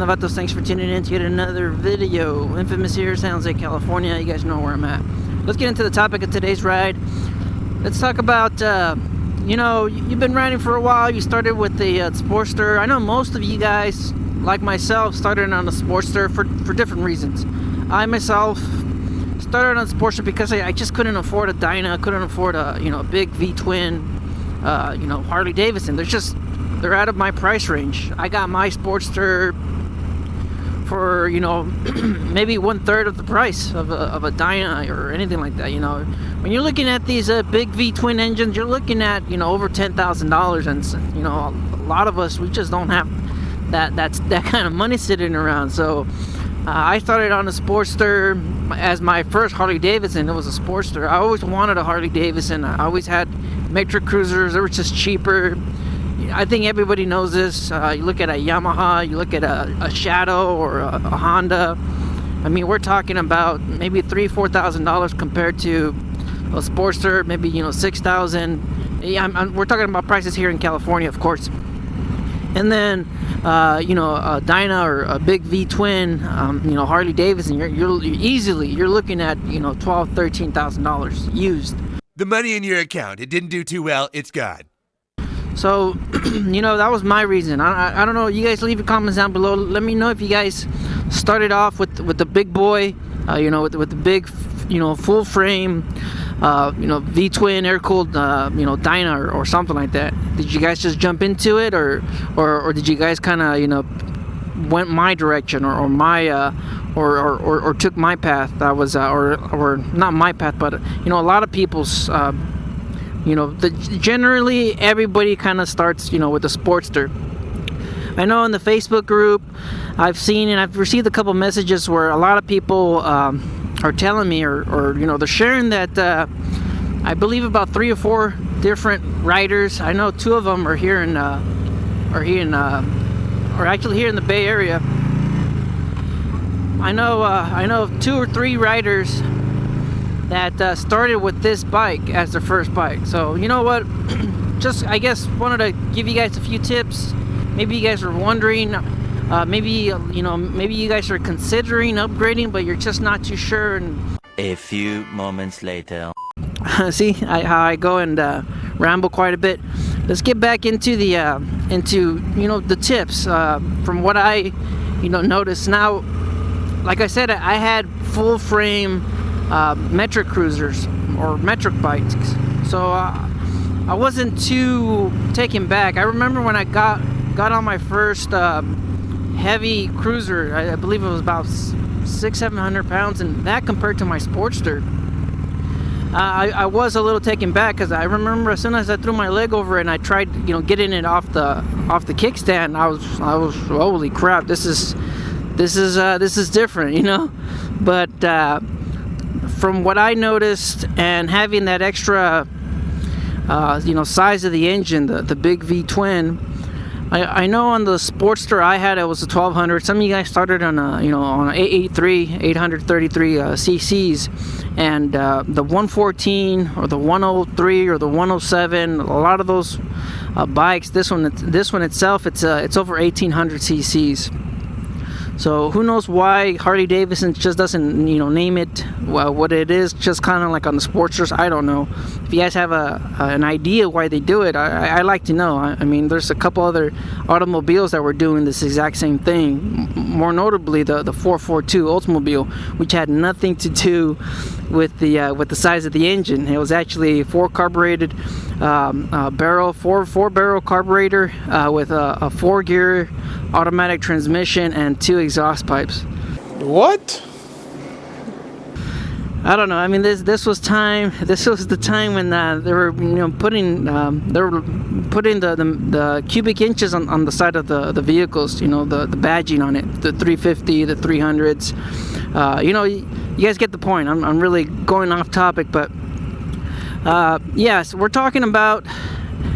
Novatos. Thanks for tuning in to yet another video. Infamous here, San Jose, California. You guys know where I'm at. Let's get into the topic of today's ride. Let's talk about, you've been riding for a while. You started with the Sportster. I know most of you guys, like myself, started on the Sportster for different reasons. I myself started on Sportster because I just couldn't afford a Dyna, couldn't afford a big V-twin, Harley-Davidson. They're out of my price range. I got my Sportster for maybe 1/3 of the price of a Dyna or anything like that. When you're looking at these big V-twin engines, you're looking at over $10,000, and a lot of us, we just don't have that kind of money sitting around. So I started on a Sportster as my first Harley-Davidson. It was a Sportster. I always wanted a Harley-Davidson. I always had metric cruisers. They were just cheaper. I think everybody knows this. You look at a Yamaha, you look at a Shadow or a Honda. I mean, we're talking about maybe $3,000-$4,000 compared to a Sportster, maybe $6,000. Yeah, we're talking about prices here in California, of course. And then a Dyna or a big V-twin, Harley Davidson, you're looking at $12,000-$13,000 used. The money in your account, it didn't do too well, it's gone. So, that was my reason. I don't know. You guys leave your comments down below. Let me know if you guys started off with the big boy, with the big, full frame, V-twin air-cooled, Dyna or something like that. Did you guys just jump into it, or did you guys kind of, went my direction, or my, or took my path? That was, or not my path, but a lot of people's. Generally everybody kind of starts, with the Sportster. I know in the Facebook group, I've seen and I've received a couple messages where a lot of people are telling me, or they're sharing that I believe about 3 or 4 different riders. I know 2 of them are here in, actually here in the Bay Area. I know 2 or 3 riders that started with this bike as their first bike. So you know what, just I guess wanted to give you guys a few tips. Maybe you guys are wondering, maybe you guys are considering upgrading, but you're just not too sure. And a few moments later, see how I go and ramble quite a bit. Let's get back into the the tips from what I noticed. Now, like I said, I had full frame metric cruisers or metric bikes, so I wasn't too taken back. I remember when I got on my first heavy cruiser, I believe it was about 600-700 pounds, and that compared to my Sportster, I was a little taken back, because I remember as soon as I threw my leg over it and I tried getting it off the kickstand, I was holy crap, this is different, but from what I noticed, and having that extra, size of the engine, the big V-twin, I know on the Sportster I had, it was a 1200. Some of you guys started on a 833 cc's, and the 114 or the 103 or the 107. A lot of those bikes. This one itself, it's over 1800 cc's. So who knows why Harley-Davidson just doesn't, name it what it is, just kind of like on the Sportsters. I don't know. If you guys have an idea why they do it, I like to know. I mean, there's a couple other automobiles that were doing this exact same thing. More notably, the 442 Oldsmobile, which had nothing to do with the size of the engine. It was actually a 4-carbureted barrel, four barrel carburetor with a 4-gear automatic transmission and 2 exhaust pipes. What? I don't know. I mean, this was the time when they were putting the cubic inches on the side of the vehicles. The badging on it, the 350, the 300s. You guys get the point. I'm really going off topic, but yes, we're talking about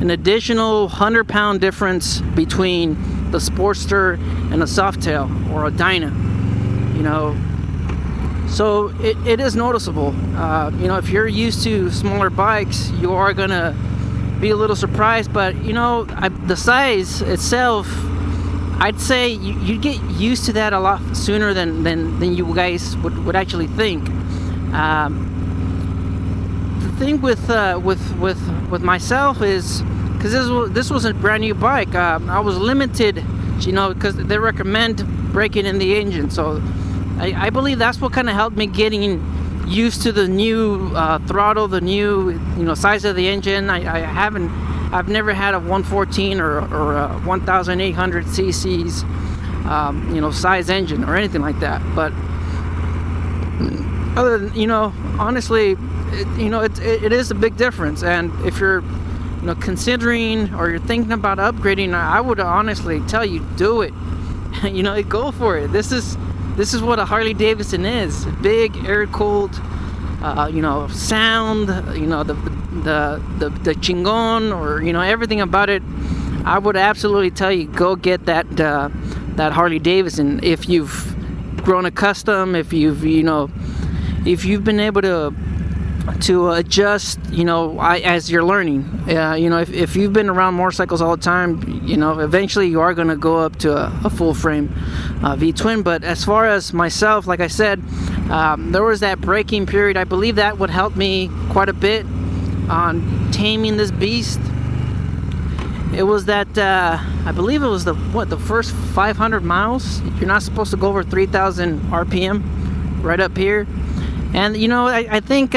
an additional 100-pound difference between the Sportster and a Softail or a Dyna. So it is noticeable. If you're used to smaller bikes, you are gonna be a little surprised, but the size itself I'd say you get used to that a lot sooner than you guys would actually think. The thing with myself is, because this was a brand new bike, I was limited, because they recommend braking in the engine. So I believe that's what kind of helped me getting used to the new throttle, the new size of the engine. I've never had a 114 or a 1,800 cc's size engine or anything like that. But other than, honestly, it is a big difference. And if you're considering or you're thinking about upgrading, I would honestly tell you, do it. Go for it. This is what a Harley-Davidson is: big, air-cooled, sound, the chingon, or everything about it. I would absolutely tell you, go get that Harley-Davidson if you've grown accustomed, if you've been able to adjust, as you're learning. If you've been around motorcycles all the time, eventually you are going to go up to a full frame V-twin. But as far as myself, like I said, there was that braking period. I believe that would help me quite a bit on taming this beast. It was that I believe it was the first 500 miles. You're not supposed to go over 3,000 RPM right up here. And I think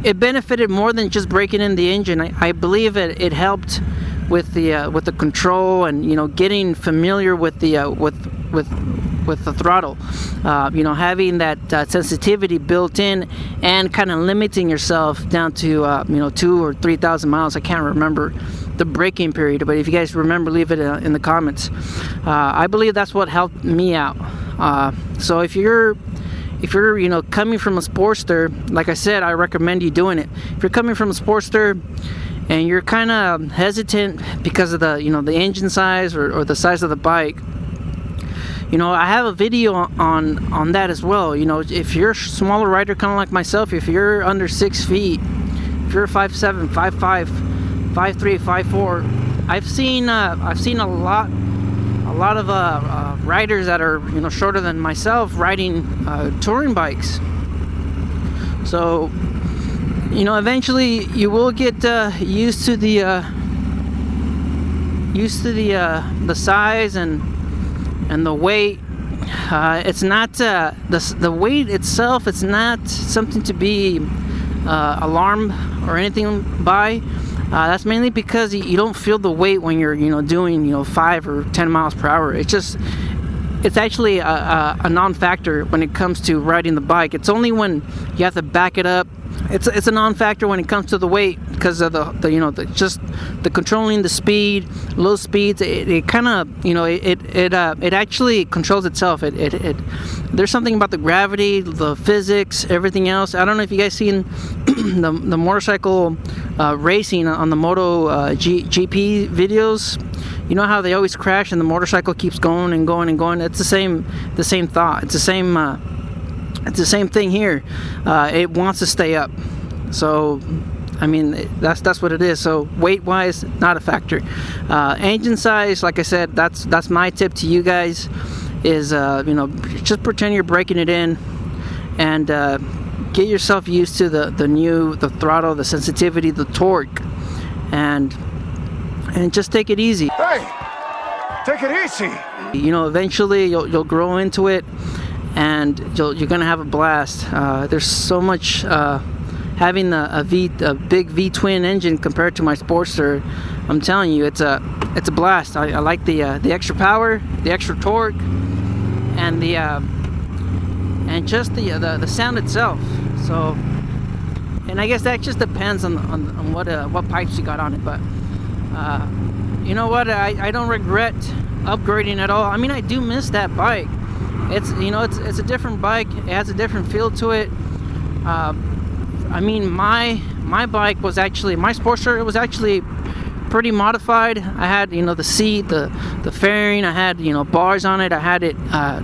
it benefited more than just breaking in the engine. I believe it helped with the control and getting familiar with the throttle. Having that sensitivity built in and kind of limiting yourself down to 2,000 or 3,000 miles. I can't remember the braking period, but if you guys remember, leave it in the comments. I believe that's what helped me out. So if you're coming from a Sportster, like I said, I recommend you doing it. If you're coming from a Sportster and you're kind of hesitant because of the the engine size or the size of the bike, I have a video on that as well. If you're a smaller rider, kind of like myself, if you're under 6 feet, if you're 5'7", 5'5", 5'3", 5'4", I've seen a lot of riders that are shorter than myself riding touring bikes. So eventually you will get used to the size and the weight. It's not the weight itself. It's not something to be alarmed or anything by. That's mainly because you don't feel the weight when you're doing 5 or 10 miles per hour. It's actually a non-factor when it comes to riding the bike. It's only when you have to back it up. It's a non-factor when it comes to the weight because of the controlling the speed, low speeds. It kind of it actually controls itself. There's something about the gravity, the physics, everything else. I don't know if you guys seen the motorcycle racing on the Moto GP videos. You know how they always crash and the motorcycle keeps going and going and going. It's the same thought. It's the same thing here. It wants to stay up. So that's what it is. So weight wise, not a factor. Engine size, like I said, that's my tip to you guys is just pretend you're breaking it in and get yourself used to the throttle, the sensitivity, the torque, and just take it easy. Hey, take it easy. Eventually you'll grow into it, and you're gonna have a blast. There's so much having a big V-twin engine compared to my Sportster. I'm telling you, it's a blast. I like the extra power, the extra torque, and just the sound itself. So, and I guess that just depends on what pipes you got on it. But you know what? I don't regret upgrading at all. I do miss that bike. It's a different bike. It has a different feel to it. My bike was actually, my Sportster, it was actually pretty modified. I had the seat, the fairing. I had bars on it. I had it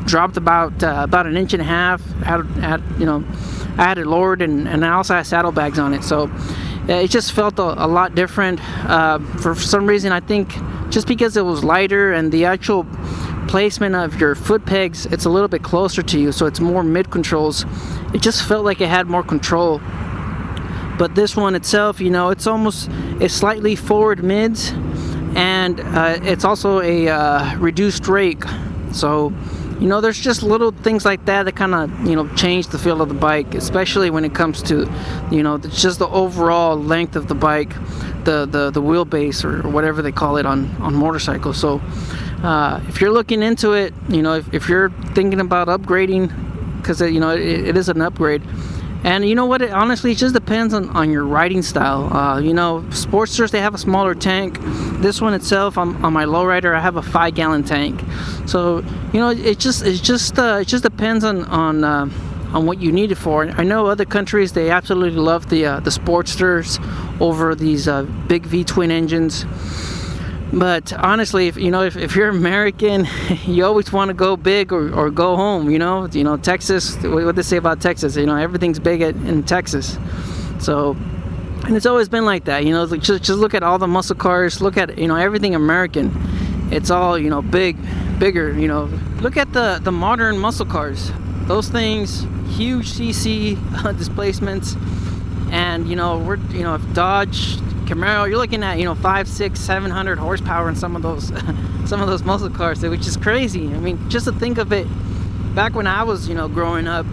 dropped about an inch and a half. I had it lowered, and I also had saddlebags on it. So it just felt a lot different. For some reason, I think just because it was lighter and the actual placement of your foot pegs, it's a little bit closer to you, so it's more mid controls. It just felt like it had more control. But this one itself, it's slightly forward mids, and it's also a reduced rake. So there's just little things like that kind of change the feel of the bike, especially when it comes to just the overall length of the bike, the wheelbase, or whatever they call it on motorcycles. So if you're looking into it, if you're thinking about upgrading, because it is an upgrade. And you know what, honestly, it just depends on your riding style. Sportsters, they have a smaller tank. This one itself, on my lowrider, I have a 5-gallon tank. So it just depends on what you need it for. I know other countries, they absolutely love the Sportsters over these big V-twin engines. But honestly, if you're American, you always want to go big or go home. Texas. What they say about Texas? Everything's big in Texas. So, and it's always been like that. Just look at all the muscle cars. Look at everything American. It's all bigger. Look at the modern muscle cars. Those things, huge CC displacements, and we're if Dodge, Camaro, you're looking at 500, 600, 700 horsepower in some of those muscle cars, which is crazy. I mean, just to think of it, back when I was growing up,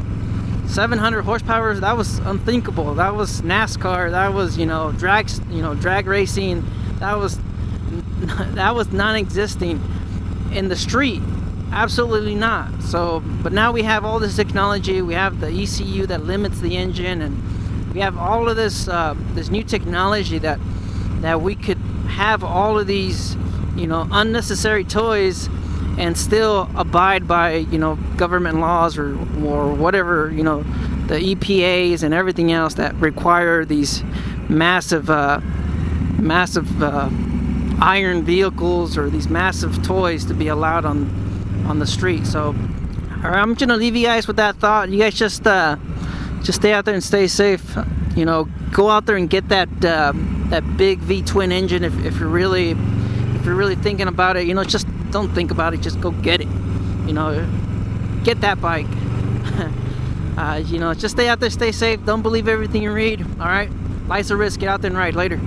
700 horsepower, that was unthinkable. That was NASCAR. That was drag racing. That was non-existing in the street. Absolutely not. So, but now we have all this technology. We have the ECU that limits the engine, and we have all of this new technology that we could have all of these unnecessary toys and still abide by government laws or whatever, the EPAs and everything else that require these massive iron vehicles or these massive toys to be allowed on the street. So I'm gonna leave you guys with that thought. You guys just stay out there and stay safe. Go out there and get that big V-twin engine if you're really thinking about it. Just don't think about it. Just go get it. Get that bike. Just stay out there, stay safe. Don't believe everything you read. All right, life's a risk. Get out there and ride. Later.